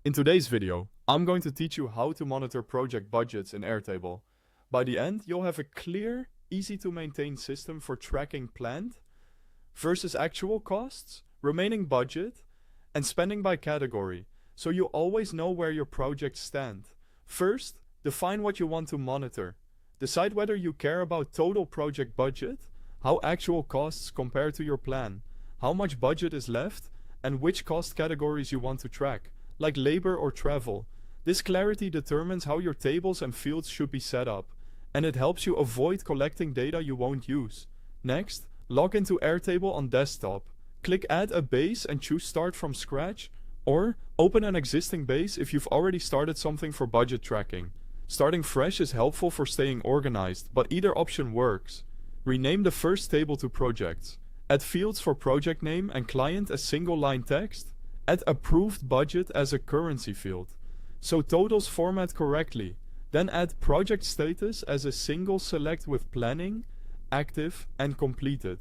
In today's video, I'm going to teach you how to monitor project budgets in Airtable. By the end, you'll have a clear, easy to maintain system for tracking planned versus actual costs, remaining budget, and spending by category, so you always know where your projects stand. First, define what you want to monitor. Decide whether you care about total project budget, how actual costs compare to your plan, how much budget is left, and which cost categories you want to track, like labor or travel. This clarity determines how your tables and fields should be set up, and it helps you avoid collecting data you won't use. Next, log into Airtable on desktop. Click Add a base and choose Start from Scratch, or open an existing base if you've already started something for budget tracking. Starting fresh is helpful for staying organized, but either option works. Rename the first table to Projects. Add fields for project name and client as single-line text. Add approved budget as a currency field, so totals format correctly. Then add project status as a single select with planning, active, and completed.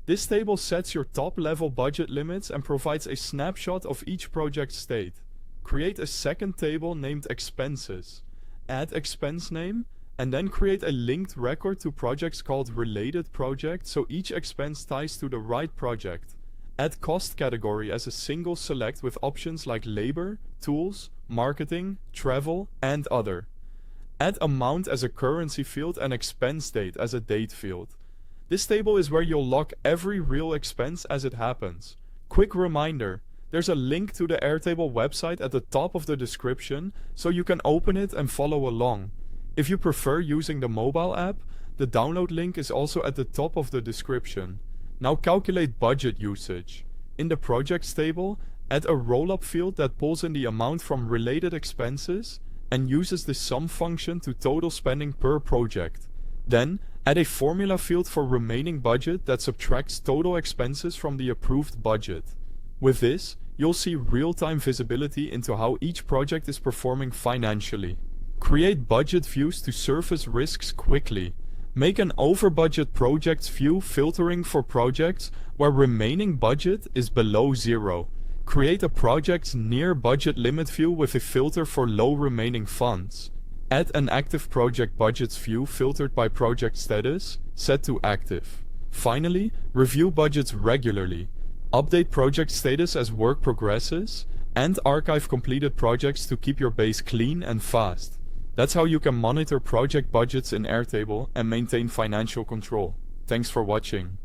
This table sets your top-level budget limits and provides a snapshot of each project state. Create a second table named Expenses. Add expense name, and then create a linked record to projects called Related Project so each expense ties to the right project. Add cost category as a single select with options like labor, tools, marketing, travel, and other. Add amount as a currency field and expense date as a date field. This table is where you'll log every real expense as it happens. Quick reminder, there's a link to the Airtable website at the top of the description so you can open it and follow along. If you prefer using the mobile app, the download link is also at the top of the description. Now calculate budget usage. In the projects table, add a rollup field that pulls in the amount from related expenses and uses the sum function to total spending per project. Then, add a formula field for remaining budget that subtracts total expenses from the approved budget. With this, you'll see real-time visibility into how each project is performing financially. Create budget views to surface risks quickly. Make an over-budget projects view filtering for projects where remaining budget is below zero. Create a project's near budget limit view with a filter for low remaining funds. Add an active project budgets view filtered by project status, set to active. Finally, review budgets regularly. Update project status as work progresses, and archive completed projects to keep your base clean and fast. That's how you can monitor project budgets in Airtable and maintain financial control. Thanks for watching.